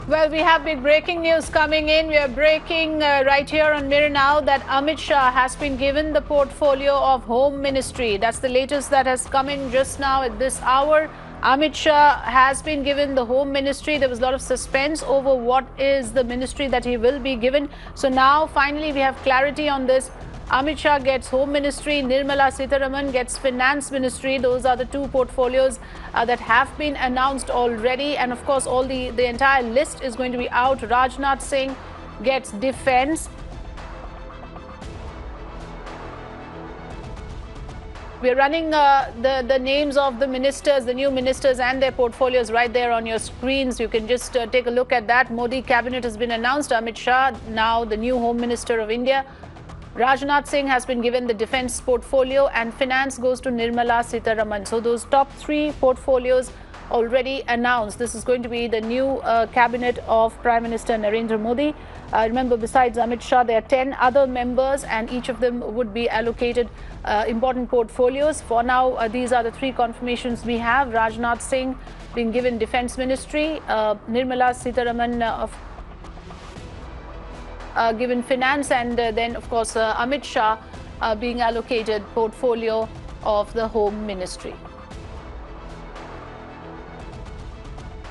Well, we have big breaking news coming in. We are breaking right here on Mirror Now that Amit Shah has been given the portfolio of Home Ministry. That's the latest that has come in just now at this hour. Amit Shah has been given the Home Ministry. There was a lot of suspense over what is the ministry that he will be given. So now finally we have clarity on this. Amit Shah gets Home Ministry, Nirmala Sitharaman gets Finance Ministry. Those are the two portfolios that have been announced already. And of course, the entire list is going to be out. Rajnath Singh gets Defence. We're running the names of the ministers, the new ministers and their portfolios right there on your screens. You can just take a look at that. Modi cabinet has been announced. Amit Shah, now the new Home Minister of India. Rajnath Singh has been given the defence portfolio and finance goes to Nirmala Sitharaman. So those top three portfolios already announced. This is going to be the new cabinet of Prime Minister Narendra Modi. Remember, besides Amit Shah, there are 10 other members and each of them would be allocated important portfolios. For now, these are the three confirmations we have. Rajnath Singh being given Defence Ministry, Nirmala Sitharaman given finance, and then of course Amit Shah being allocated portfolio of the Home Ministry.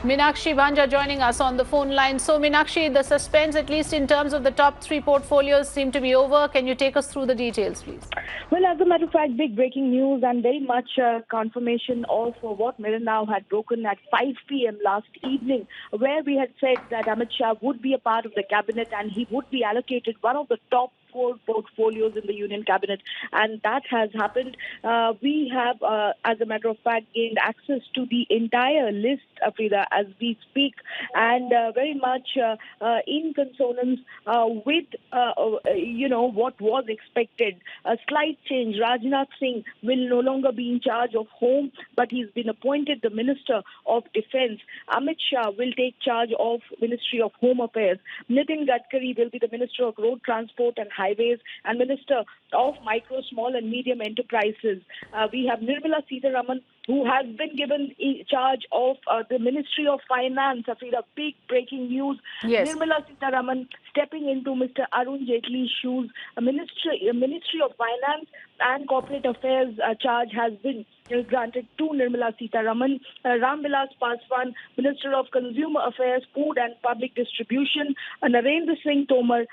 Meenakshi Bhanja joining us on the phone line. So Meenakshi, the suspense, at least in terms of the top three portfolios, seem to be over. Can you take us through the details, please? Well, as a matter of fact, big breaking news and very much confirmation of what Mirror Now had broken at 5 p.m. last evening, where we had said that Amit Shah would be a part of the cabinet and he would be allocated one of the top 4 portfolios in the Union Cabinet, and that has happened. We have, as a matter of fact, gained access to the entire list, Afrida, as we speak, and very much in consonance with, what was expected. A slight change. Rajnath Singh will no longer be in charge of Home, but he's been appointed the Minister of Defence. Amit Shah will take charge of Ministry of Home Affairs. Nitin Gadkari will be the Minister of Road Transport and Highways and Minister of Micro, Small and Medium Enterprises. We have Nirmala Sitharaman, who has been given charge of the Ministry of Finance. Afrida, big breaking news. Yes. Nirmala Sitharaman stepping into Mr. Arun Jaitley's shoes. Ministry of Finance and Corporate Affairs charge has been granted to Nirmala Sitharaman. Ram Vilas Paswan, Minister of Consumer Affairs, Food and Public Distribution. Narendra Singh Tomar,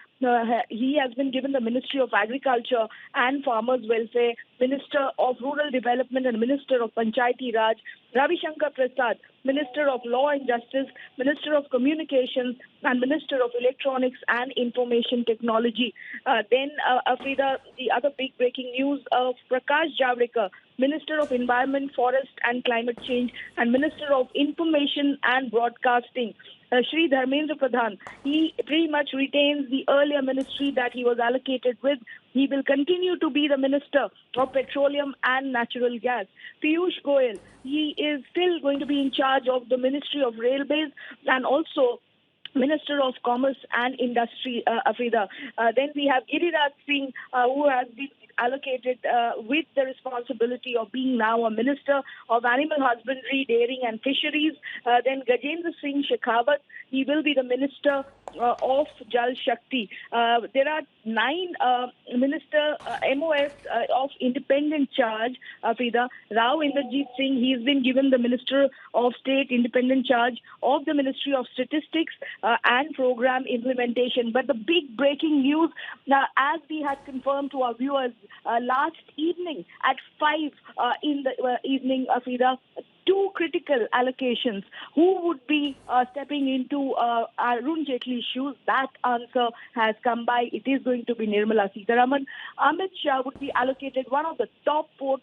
he has been given the Ministry of Agriculture and Farmers Welfare, Minister of Rural Development and Minister of Panchayati Raj. Ravi Shankar Prasad, Minister of Law and Justice, Minister of Communications and Minister of Electronics and Information Technology. Then, Afrida, the other big breaking news of Prakash Javadekar, Minister of Environment, Forest and Climate Change and Minister of Information and Broadcasting. Shri Dharmendra Pradhan, he pretty much retains the earlier ministry that he was allocated with. He will continue to be the Minister of Petroleum and Natural Gas. Piyush Goyal, he is still going to be in charge of the Ministry of Railways and also Minister of Commerce and Industry, Afrida. Then we have Giriraj Singh, who has been allocated with the responsibility of being now a Minister of Animal Husbandry, Dairying and Fisheries. Then Gajendra Singh Shekhawat, he will be the Minister of Jal Shakti. There are 9 Minister MOS of independent charge, Afrida. Rao Inderjeet Singh, he has been given the Minister of State independent charge of the Ministry of Statistics and Program Implementation. But the big breaking news, as we had confirmed to our viewers last evening at 5 in the evening, Afrida, 2 critical allocations. Who would be stepping into Arun Jaitley's shoes? That answer has come by. It is going to be Nirmala Sitharaman. Amit Shah would be allocated one of the top 4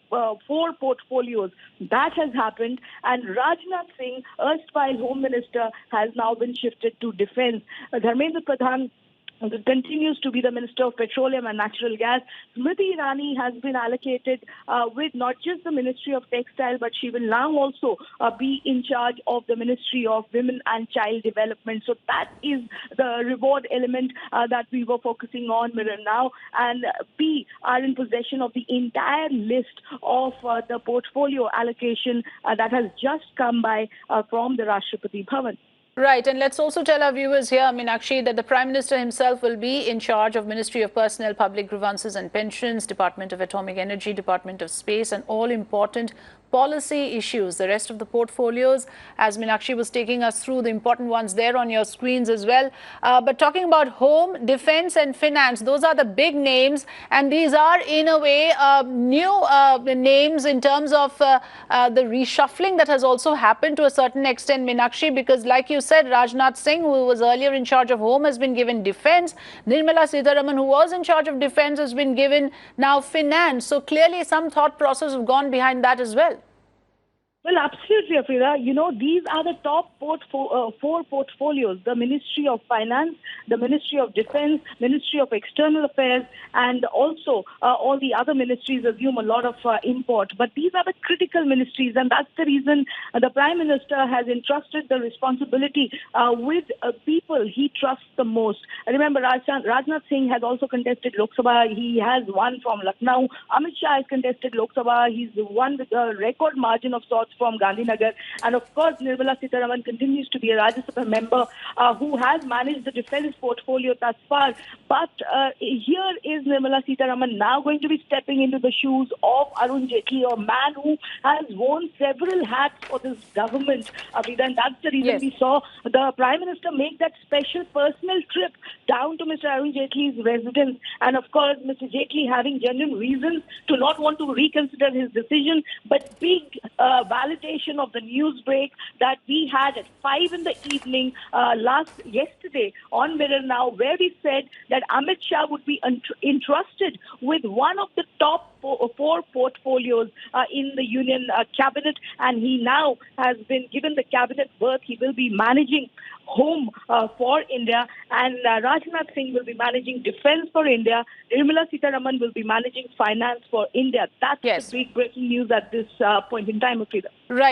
portfolios. That has happened. And Rajnath Singh, erstwhile Home Minister, has now been shifted to Defence. Dharmendra Pradhan continues to be the Minister of Petroleum and Natural Gas. Smriti Irani has been allocated with not just the Ministry of Textile, but she will now also be in charge of the Ministry of Women and Child Development. So that is the reward element that we were focusing on, Mirror Now. And we are in possession of the entire list of the portfolio allocation that has just come by from the Rashtrapati Bhavan. Right, and let's also tell our viewers here, Meenakshi, that the Prime Minister himself will be in charge of Ministry of Personnel, Public Grievances and Pensions, Department of Atomic Energy, Department of Space, and all important policy issues. The rest of the portfolios, as Meenakshi was taking us through, the important ones there on your screens as well. But talking about home, defense and finance, those are the big names, and these are in a way new names in terms of the reshuffling that has also happened to a certain extent, Meenakshi, because like you said, Rajnath Singh, who was earlier in charge of home, has been given defense. Nirmala Sitharaman, who was in charge of defense, has been given now finance. So clearly some thought process has gone behind that as well. Well, absolutely, Afrida. You know, these are the top four portfolios: the Ministry of Finance, the Ministry of Defense, Ministry of External Affairs, and also all the other ministries assume a lot of import. But these are the critical ministries, and that's the reason the Prime Minister has entrusted the responsibility with people he trusts the most. Remember, Rajnath Singh has also contested Lok Sabha. He has won from Lucknow. Amit Shah has contested Lok Sabha. He's won with a record margin of sorts from Gandhinagar. And of course, Nirmala Sitharaman continues to be a Rajya Sabha member who has managed the defense portfolio thus far. But here is Nirmala Sitharaman now going to be stepping into the shoes of Arun Jaitley, a man who has worn several hats for this government. And that's the reason we saw the Prime Minister make that special personal trip down to Mr. Arun Jaitley's residence. And of course, Mr. Jaitley having genuine reasons to not want to reconsider his decision, but big validation of the news break that we had at 5 in the evening yesterday on Mirror Now, where we said that Amit Shah would be entrusted with one of the top four portfolios in the Union cabinet, and he now has been given the cabinet berth. He will be managing home for India, and Rajnath Singh will be managing defense for India. Nirmala Sitharaman will be managing finance for India. That's the big breaking news at this point in time, Afrida. Right.